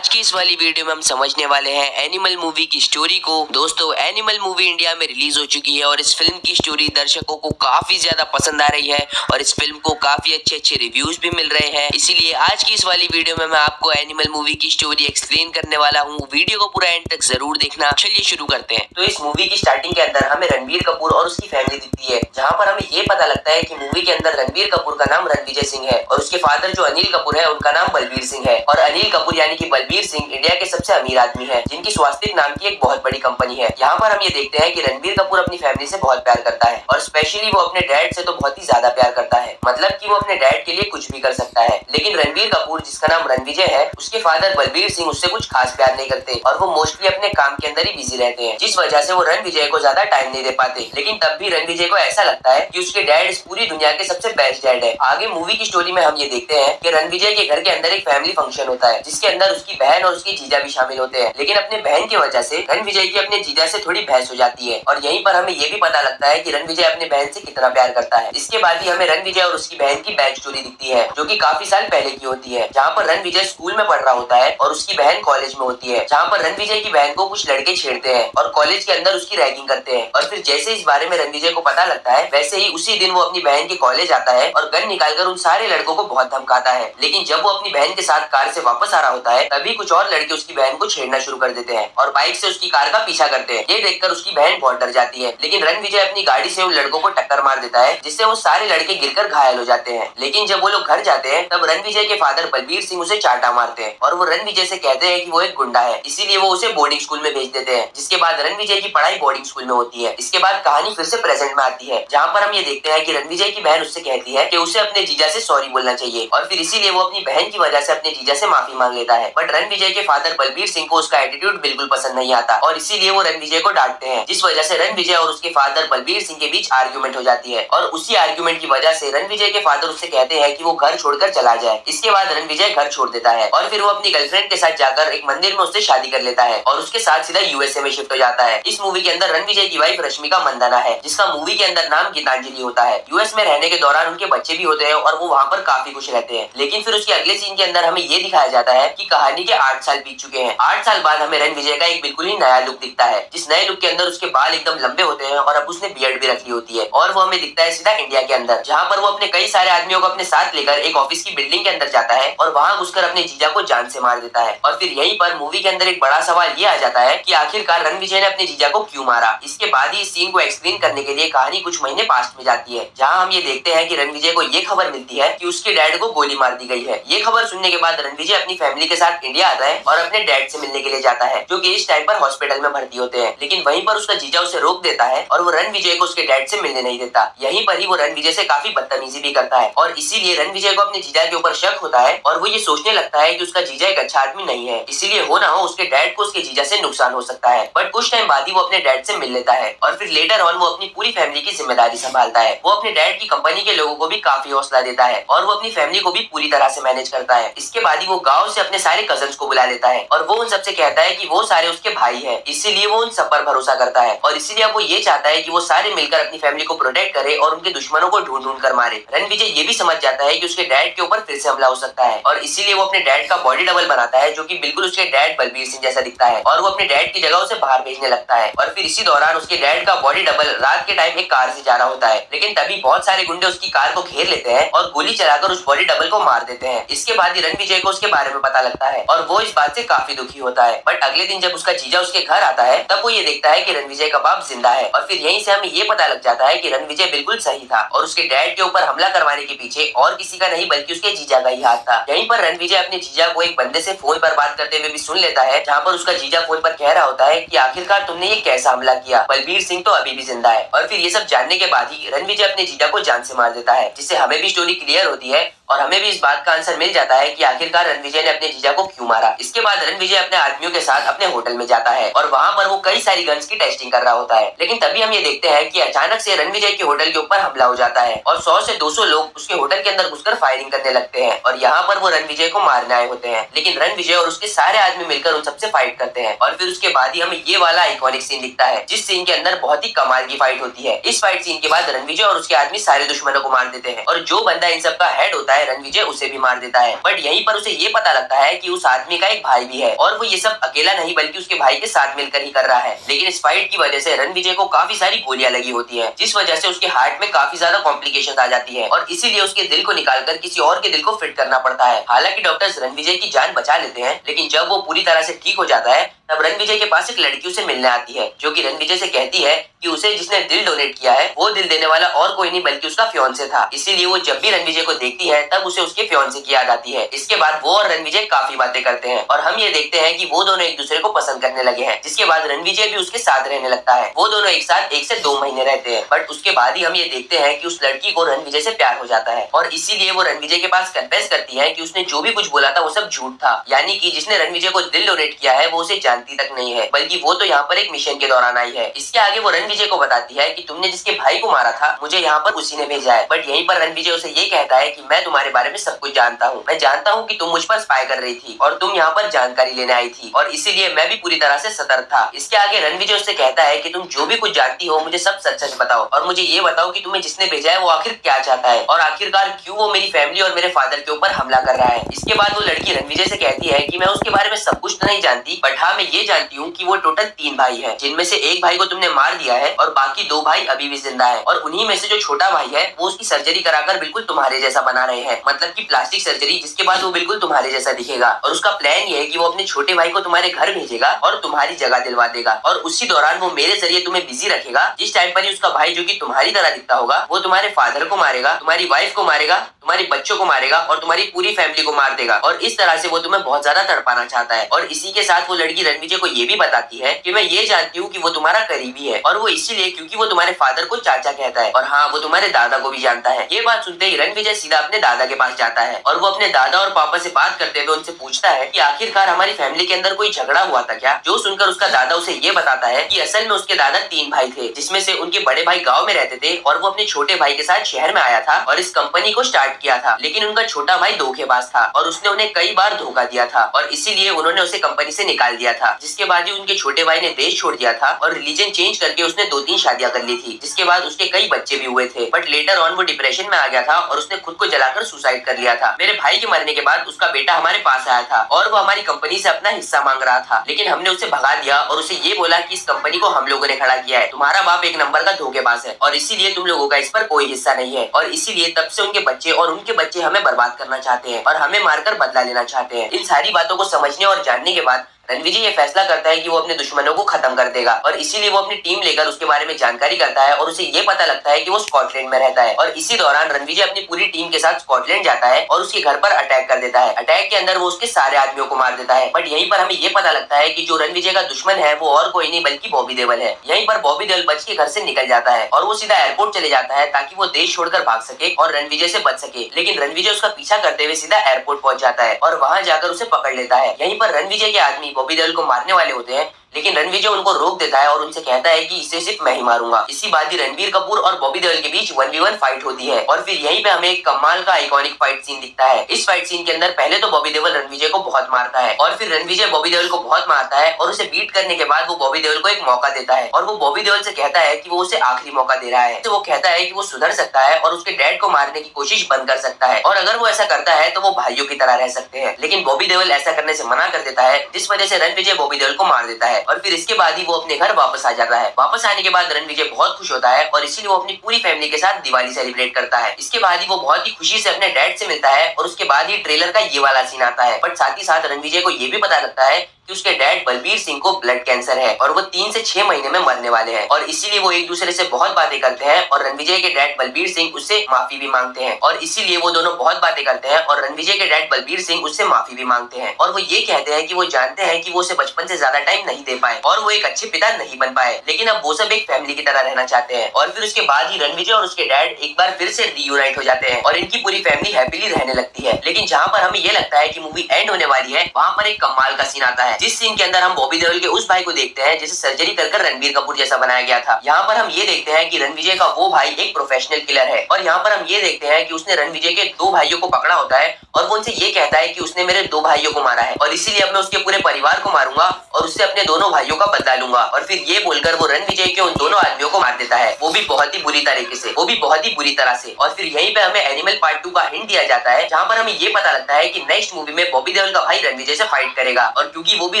आज की इस वाली वीडियो में हम समझने वाले हैं एनिमल मूवी की स्टोरी को। दोस्तों, एनिमल मूवी इंडिया में रिलीज हो चुकी है और इस फिल्म की स्टोरी दर्शकों को काफी ज्यादा पसंद आ रही है और इस फिल्म को काफी अच्छे अच्छे रिव्यूज भी मिल रहे हैं। इसीलिए आज की इस वाली वीडियो में मैं आपको एनिमल मूवी की स्टोरी एक्सप्लेन करने वाला हूँ। वीडियो को पूरा एंड तक जरूर देखना। चलिए शुरू करते हैं। तो इस मूवी की स्टार्टिंग के अंदर हमें रणबीर कपूर और उसकी फैमिली दिखती है, जहाँ पर हमें ये पता लगता है कि मूवी के अंदर रणबीर कपूर का नाम रणविजय सिंह है और उसके फादर जो अनिल कपूर है उनका नाम बलबीर सिंह है। और अनिल कपूर यानी कि बलबीर सिंह इंडिया के सबसे अमीर आदमी है, जिनकी स्वास्तिक नाम की एक बहुत बड़ी कंपनी है। यहाँ पर हम ये देखते हैं कि रणबीर कपूर अपनी फैमिली से बहुत प्यार करता है और स्पेशली वो अपने डैड से तो बहुत ही ज्यादा प्यार करता है, मतलब कि वो अपने डैड के लिए कुछ भी कर सकता है। लेकिन रणबीर कपूर, जिसका नाम रणविजय है, उसके फादर बलबीर सिंह उससे कुछ खास प्यार नहीं करते और वो मोस्टली अपने काम के अंदर ही बिजी रहते हैं, जिस वजह से वो रणविजय को ज्यादा टाइम नहीं दे पाते। लेकिन तब भी रणविजय को ऐसा लगता है कि उसके डैड इस पूरी दुनिया के सबसे बेस्ट डैड है। आगे मूवी की स्टोरी में हम ये देखते हैं कि रणविजय के घर के अंदर एक फैमिली फंक्शन होता है, जिसके अंदर उसकी बहन और उसकी जीजा भी शामिल होते हैं। लेकिन अपने बहन की वजह से रणविजय की अपने जीजा से थोड़ी बहस हो जाती है और यहीं पर हमें ये भी पता लगता है कि रणविजय अपने बहन से कितना प्यार करता है। इसके बाद ही हमें रणविजय और उसकी बहन की बैक स्टोरी दिखती है, जो कि काफी साल पहले की होती है, जहाँ पर रणविजय स्कूल में पढ़ रहा होता है और उसकी बहन कॉलेज में होती है, जहाँ पर रणविजय की बहन को कुछ लड़के छेड़ते हैं और कॉलेज के अंदर उसकी रैगिंग करते हैं। और फिर जैसे इस बारे में रणविजय को पता लगता है, वैसे ही उसी दिन वो अपनी बहन के कॉलेज आता है और गन निकालकर उन सारे लड़कों को बहुत धमकाता है। लेकिन जब वो अपनी बहन के साथ कार से वापस आ रहा होता है, तभी कुछ और लड़के उसकी बहन को छेड़ना शुरू कर देते हैं और बाइक से उसकी कार का पीछा करते हैं। ये देखकर उसकी बहन बहुत डर जाती है, लेकिन रणविजय अपनी गाड़ी से उन लड़कों को टक्कर मार देता है, जिससे वो सारे लड़के गिरकर घायल हो जाते हैं। लेकिन जब वो लोग घर जाते हैं, तब रणविजय के फादर बलबीर सिंह उसे चाटा मारते हैं और वो रणविजय से कहते हैं कि वो एक गुंडा है, इसीलिए वो उसे बोर्डिंग स्कूल में भेज देते हैं। जिसके बाद रणविजय की पढ़ाई बोर्डिंग स्कूल में होती है। इसके बाद कहानी फिर से प्रेजेंट में आती है, जहाँ पर हम ये देखते हैं कि रणविजय की बहन उससे कहती है कि उसे अपने जीजा से सॉरी बोलना चाहिए और फिर इसीलिए वो अपनी बहन की वजह से अपने जीजा से माफी मांग लेता है। बट रणविजय के फादर बलबीर सिंह को उसका एटीट्यूड बिल्कुल पसंद नहीं आता और इसीलिए वो रणविजय को डांटते हैं, जिस वजह से रणविजय और उसके फादर बलबीर सिंह के बीच आर्ग्यूमेंट हो जाती है और उसी आर्ग्यूमेंट की वजह से रणविजय के फादर उससे कहते हैं कि वो घर छोड़कर चला जाए। इसके बाद रणविजय घर छोड़ देता है और फिर वो अपनी गर्लफ्रेंड के साथ जाकर एक मंदिर में उससे शादी कर लेता है और उसके साथ सीधा यूएसए में शिफ्ट हो जाता है। इस मूवी के अंदर रणविजय की वाइफ रश्मिका मंदाना है, जिसका मूवी के अंदर नाम गीतांजलि होता है। यूएस में रहने के दौरान उनके बच्चे भी होते हैं और वो वहाँ पर काफी खुश रहते हैं। लेकिन फिर उसके अगले सीन के अंदर हमें ये दिखाया जाता है कि कहानी के 8 साल बीत चुके हैं। 8 साल बाद हमें रणविजय का एक बिल्कुल ही नया लुक दिखता है, जिस नए लुक के अंदर उसके बाल एकदम लंबे होते हैं और अब उसने बियर्ड भी रख ली होती है और वो हमें दिखता है सीधा इंडिया के अंदर, जहाँ पर वो अपने कई सारे आदमियों को अपने साथ लेकर एक ऑफिस की बिल्डिंग के अंदर जाता है और वहाँ घुसकर अपने जीजा को जान से मार देता है। और फिर यहीं पर मूवी के अंदर एक बड़ा सवाल ये आ जाता है कि आखिरकार रणविजय ने अपने जीजा को क्यों मारा। इसके बाद ही इस सीन को एक्सप्लेन करने के लिए कहानी कुछ महीने पास्ट में जाती है, जहाँ हम ये देखते हैं कि रणविजय को ये खबर मिलती है कि उसके डैड को गोली मार दी गई है। ये खबर सुनने के बाद रणविजय अपनी फैमिली के साथ इंडिया आता है और अपने डैड से मिलने के लिए जाता है, जो कि इस टाइम पर हॉस्पिटल में भर्ती होते हैं। लेकिन वहीं पर उसका जीजा उसे रोक देता है और वो रणविजय को उसके डैड से मिलने नहीं देता। यहीं पर ही वो रणविजय से काफी बदतमीजी भी करता है और इसीलिए रणविजय को अपने जीजा के ऊपर शक होता है और वो ये सोचने लगता है कि उसका जीजा एक अच्छा आदमी नहीं है, इसीलिए हो ना हो उसके डैड को उसके जीजा से नुकसान हो सकता है। बट कुछ टाइम बाद ही वो अपने डैड से मिल लेता है और फिर लेटर ऑन वो अपनी पूरी फैमिली की जिम्मेदारी संभालता है। वो अपने डैड की कंपनी के लोगों को भी काफी हौसला देता है और वो अपनी फैमिली को भी पूरी तरह से मैनेज करता है। इसके बाद ही वो गांव से अपने सारे कजन्स को बुला लेता है और वो उन सबसे कहता है कि वो सारे उसके भाई हैं, इसीलिए वो उन सब पर भरोसा करता है और इसीलिए अब वो ये चाहता है कि वो सारे मिलकर अपनी फैमिली को प्रोटेक्ट करे और उनके दुश्मनों को ढूंढ ढूंढ कर मारे। रणविजय ये भी समझ जाता है कि उसके डैड के ऊपर फिर से हमला हो सकता है और इसीलिए वो अपने डैड का बॉडी डबल बनाता है, जो कि बिल्कुल उसके डैड बलबीर सिंह जैसा दिखता है और वो अपने डैड की जगह उसे बाहर भेजने लगता है। और फिर इसी दौरान उसके डैड का बॉडी डबल रात के टाइम एक कार से जा रहा होता है, लेकिन तभी बहुत सारे गुंडे उसकी कार को घेर लेते हैं और गोली चलाकर उस बॉडी डबल को मार देते हैं। इसके बाद ही रणविजय को उसके बारे में पता लगता है और वो इस बात से काफी दुखी होता है। बट अगले दिन जब उसका जीजा उसके घर आता है, तब वो ये देखता है कि रणविजय का बाप जिंदा है और फिर यहीं से हमें ये पता लग जाता है कि रणविजय बिल्कुल सही था और उसके डैड के ऊपर हमला करवाने के पीछे और किसी का नहीं बल्कि उसके जीजा का ही हाथ था। यहीं पर रणविजय अपने जीजा को एक बंदे से फोन पर बात करते हुए भी सुन लेता है, जहाँ पर उसका जीजा फोन पर कह रहा होता है कि आखिरकार तुमने ये कैसा हमला किया, बलबीर सिंह तो अभी भी जिंदा है। और फिर ये सब जानने के बाद ही रणविजय अपने जीजा को जान से मार देता है, जिससे हमें भी स्टोरी क्लियर होती है और हमें भी इस बात का आंसर मिल जाता है कि आखिरकार रणविजय ने अपने जीजा को क्यों मारा। इसके बाद रणविजय अपने आदमियों के साथ अपने होटल में जाता है और वहाँ पर वो कई सारी गन्स की टेस्टिंग कर रहा होता है। लेकिन तभी हम ये देखते हैं कि अचानक से रणविजय के होटल के ऊपर हमला हो जाता है और 100 से 200 लोग उसके होटल के अंदर घुसकर फायरिंग करने लगते हैं और यहाँ पर वो रणविजय को मारने आए होते हैं। लेकिन रणविजय और उसके सारे आदमी मिलकर उन सबसे फाइट करते हैं और फिर उसके बाद ही हमें ये वाला आइकॉनिक सीन दिखता है, जिस सीन के अंदर बहुत ही कमाल की फाइट होती है। इस फाइट सीन के बाद रणविजय और उसके आदमी सारे दुश्मनों को मार देते हैं और जो बंदा इन सब का हेड होता है है रणविजय उसे भी मार देता है। बट यहीं पर उसे ये पता लगता है कि उस आदमी का एक भाई भी है और वो ये सब अकेला नहीं बल्कि उसके भाई के साथ मिलकर ही कर रहा है। लेकिन इस फाइट की वजह से रणविजय को काफी सारी गोलियां लगी होती है, जिस वजह से उसके हार्ट में काफी ज्यादा कॉम्प्लिकेशन आ जाती है और इसीलिए उसके दिल को निकालकर किसी और के दिल को फिट करना पड़ता है। हालांकि डॉक्टर्स रणविजय की जान बचा लेते हैं, लेकिन जब वो पूरी तरह से ठीक हो जाता है तब रणविजय के पास एक लड़की उसे मिलने आती है, जो कि रणविजय से कहती है कि उसे जिसने दिल डोनेट किया है वो दिल देने वाला और कोई नहीं बल्कि उसका फियांसे था। इसीलिए वो जब भी रणविजय को देखती है तब उसे उसके फियांसे की याद आती है। इसके बाद वो और रणविजय काफी बातें करते हैं और हम ये देखते हैं कि वो दोनों एक दूसरे को पसंद करने लगे हैं, जिसके बाद रणविजय भी उसके साथ रहने लगता है। वो दोनों एक साथ 1 से 2 महीने रहते हैं, बट उसके बाद ही हम ये देखते हैं कि उस लड़की को रणविजय से प्यार हो जाता है और इसीलिए वो रणविजय के पास कन्फेस करती है कि उसने जो भी कुछ बोला था वो सब झूठ था, यानी कि जिसने रणविजय को दिल डोनेट किया है वो उसे जानती तक नहीं है, बल्कि वो तो यहाँ पर एक मिशन के दौरान आई है। इसके आगे वो रणविजय को बताती है कि तुमने जिसके भाई को मारा था मुझे यहाँ पर उसी ने भेजा है। बट यहीं पर रणविजय उसे ये कहता है कि मैं तुम्हारे बारे में सब कुछ जानता हूँ, मैं जानता हूँ कि तुम मुझ पर स्पाई कर रही थी और तुम यहाँ पर जानकारी लेने आई थी और इसीलिए मैं भी पूरी तरह से सतर्क था। इसके आगे रणविजय उससे कहता है कि तुम जो भी कुछ जानती हो मुझे सब सच सच बताओ और मुझे ये बताओ कि तुम्हें जिसने भेजा है वो आखिर क्या चाहता है और आखिरकार क्यों वो मेरी फैमिली और मेरे फादर के ऊपर हमला कर रहा है। इसके बाद वो लड़की रणविजय से कहती है कि मैं उसके बारे में सब कुछ तो नहीं जानती, बट हाँ मैं ये जानती हूँ कि वो टोटल 3 भाई है, जिनमें से एक भाई को तुमने मार दिया है और बाकी 2 भाई अभी भी जिंदा है और उन्हीं में से जो छोटा भाई है वो उसकी सर्जरी कराकर बिल्कुल तुम्हारे जैसा बना रहे हैं, मतलब कि प्लास्टिक सर्जरी, जिसके बाद वो बिल्कुल तुम्हारे जैसा दिखेगा और उसका प्लान ये है कि वो अपने छोटे भाई को तुम्हारे घर भेजेगा और तुम्हारी जगह दिलवा देगा और उसी दौरान वो मेरे जरिए तुम्हें बिजी रखेगा। जिस टाइम पर ही उसका भाई जो कि तुम्हारी तरह दिखता होगा वो तुम्हारे फादर को मारेगा, तुम्हारी वाइफ को मारेगा, तुम्हारे बच्चों को मारेगा और तुम्हारी पूरी फैमिली को मार देगा और इस तरह से वो तुम्हें बहुत ज्यादा तड़पाना चाहता है। और इसी के साथ वो लड़की रणविजय को ये भी बताती है कि मैं ये जानती हूँ कि वो तुम्हारा करीबी है और वो इसीलिए क्योंकि वो तुम्हारे फादर को चाचा कहता है और हाँ वो तुम्हारे दादा को भी जानता है। ये बात सुनते ही रणविजय सीधा अपने दादा के पास जाता है और वो अपने दादा और पापा से बात करते हुए उनसे पूछता है कि आखिरकार हमारी फैमिली के अंदर कोई झगड़ा हुआ था क्या। जो सुनकर उसका दादा उसे ये बताता है कि असल में उसके दादा 3 भाई थे, जिसमें से उनके बड़े भाई गाँव में रहते थे और वो अपने छोटे भाई के साथ शहर में आया था और इस कंपनी को स्टार्ट किया था, लेकिन उनका छोटा भाई धोखेबाज था और उसने उन्हें कई बार धोखा दिया था और इसीलिए उन्होंने उसे कंपनी से निकाल दिया था। जिसके बाद ही उनके छोटे भाई ने देश छोड़ दिया था और रिलीजन चेंज करके उसने 2-3 शादियां कर ली थी, जिसके बाद उसके कई बच्चे भी हुए थे। बट लेटर ऑन वो डिप्रेशन में आ गया था और उसने खुद को जलाकर सुसाइड कर लिया था। मेरे भाई के मरने के बाद उसका बेटा हमारे पास आया था और वो हमारी कंपनी से अपना हिस्सा मांग रहा था, लेकिन हमने उसे भगा दिया और उसे ये बोला कि इस कंपनी को हम लोगों ने खड़ा किया है, तुम्हारा बाप एक नंबर का धोखेबाज है और इसीलिए तुम लोगों का इस पर कोई हिस्सा नहीं है और इसीलिए तब से उनके बच्चे और उनके बच्चे हमें बर्बाद करना चाहते हैं और हमें मारकर बदला लेना चाहते हैं। इन सारी बातों को समझने और जानने के बाद रणविजय ये फैसला करता है कि वो अपने दुश्मनों को खत्म कर देगा और इसीलिए वो अपनी टीम लेकर उसके बारे में जानकारी करता है और उसे ये पता लगता है कि वो स्कॉटलैंड में रहता है और इसी दौरान रणविजय अपनी पूरी टीम के साथ स्कॉटलैंड जाता है और उसके घर पर अटैक कर देता है। अटैक के अंदर वो उसके सारे आदमियों को मार देता है। बट यहीं पर हमें ये पता लगता है कि जो रणविजय का दुश्मन है वो और कोई नहीं बल्कि बॉबी देओल है। यहीं पर बॉबी देओल बच के घर से निकल जाता है और वो सीधा एयरपोर्ट चले जाता है ताकि वो देश छोड़कर भाग सके और रणविजय से बच सके, लेकिन रणविजय उसका पीछा करते हुए सीधा एयरपोर्ट पहुंच जाता है और वहां जाकर उसे पकड़ लेता है। यहीं पर रणविजय के आदमी बॉबी देओल को मारने वाले होते हैं, लेकिन रणविजय उनको रोक देता है और उनसे कहता है कि इसे सिर्फ मैं ही मारूंगा। इसी बात ही रणबीर कपूर और बॉबी देओल के बीच 1v1 फाइट होती है और फिर यहीं पे हमें एक कमाल का आइकॉनिक फाइट सीन दिखता है। इस फाइट सीन के अंदर पहले तो बॉबी देओल रणविजय को बहुत मारता है और फिर रणविजय बॉबी देओल को बहुत मारता है और उसे बीट करने के बाद वो बॉबी देओल को एक मौका देता है और वो बॉबी देओल से कहता है कि वो उसे आखिरी मौका दे रहा है। तो वो कहता है कि वो सुधर सकता है और उसके डैड को मारने की कोशिश बंद कर सकता है और अगर वो ऐसा करता है तो वो भाइयों की तरह रह सकते हैं, लेकिन बॉबी देओल ऐसा करने से मना कर देता है, जिस वजह से रणविजय बॉबी देओल को मार देता है और फिर इसके बाद वो अपने घर वापस आ जाता है। वापस आने के बाद रणविजय बहुत खुश होता है और इसीलिए वो अपनी पूरी फैमिली के साथ दिवाली सेलिब्रेट करता है। इसके बाद ही वो बहुत ही खुशी से अपने डैड से मिलता है और उसके बाद ही ट्रेलर का ये वाला सीन आता है। बट साथ ही साथ रणविजय को ये भी पता लगता है कि उसके डैड बलबीर सिंह को ब्लड कैंसर है और वो 3 से 6 महीने में मरने वाले हैं और इसीलिए वो एक दूसरे से बहुत बातें करते हैं और रणविजय के डैड बलबीर सिंह उससे माफी भी मांगते हैं और इसीलिए वो दोनों बहुत बातें करते हैं और रणविजय के डैड बलबीर सिंह उससे माफी भी मांगते हैं और वो ये कहते हैं कि वो जानते हैं कि वो उसे बचपन से ज्यादा टाइम नहीं दे पाए और वो एक अच्छे पिता नहीं बन पाए, लेकिन अब वो सब एक फैमिली की तरह रहना चाहते हैं। और फिर उसके बाद ही रणविजय और उसके डैड एक बार फिर से रीयूनाइट हो जाते हैं और इनकी पूरी फैमिली हैप्पीली रहने लगती है। लेकिन जहाँ पर हमें ये लगता है कि मूवी एंड होने वाली है, वहाँ पर एक कमाल का सीन आता है जिस सीन के अंदर हम बॉबी देओल के उस भाई को देखते हैं जिसे सर्जरी कर रणबीर कपूर जैसा बनाया गया था। यहाँ पर हम ये देखते हैं कि रणविजय का वो भाई एक प्रोफेशनल किलर है और यहाँ पर हम ये देखते हैं कि उसने रणविजय के 2 भाइयों को पकड़ा होता है और वो उनसे ये कहता है कि उसने मेरे 2 भाइयों को मारा है और इसीलिए अब मैं उसके पूरे परिवार को मारूंगा और उससे अपने दोनों भाइयों का बदला लूंगा। और फिर ये बोलकर वो रणविजय के उन दोनों आदमियों को मार देता है, वो भी बहुत ही बुरी तरीके से, वो भी बहुत ही बुरी तरह से। और फिर यहीं पे हमें एनिमल पार्ट 2 का हिंट दिया जाता है जहाँ पर हमें ये पता लगता है कि नेक्स्ट मूवी में बॉबी देओल का भाई रणविजय से फाइट करेगा और क्योंकि वो भी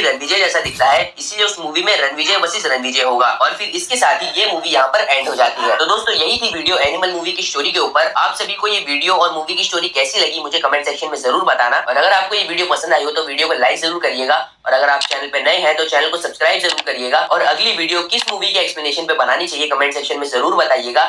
रणविजय जैसा दिखता है इसीलिए उस मूवी में रणविजय वर्सेस रणविजय होगा। और फिर इसके साथ ही ये मूवी यहाँ पर एंड हो जाती है। तो दोस्तों यही थी वीडियो एनिमल मूवी की स्टोरी के ऊपर। आप सभी को ये वीडियो और मूवी की स्टोरी कैसी लगी मुझे कमेंट सेक्शन में जरूर बताना और अगर आपको ये वीडियो पसंद आई हो तो वीडियो को लाइक जरूर करिएगा और अगर आप चैनल पे नए हैं तो चैनल को सब्सक्राइब जरूर करिएगा और अगली वीडियो किस मूवी के एक्सप्लेनेशन पे बनानी चाहिए कमेंट सेक्शन में जरूर बताइएगा।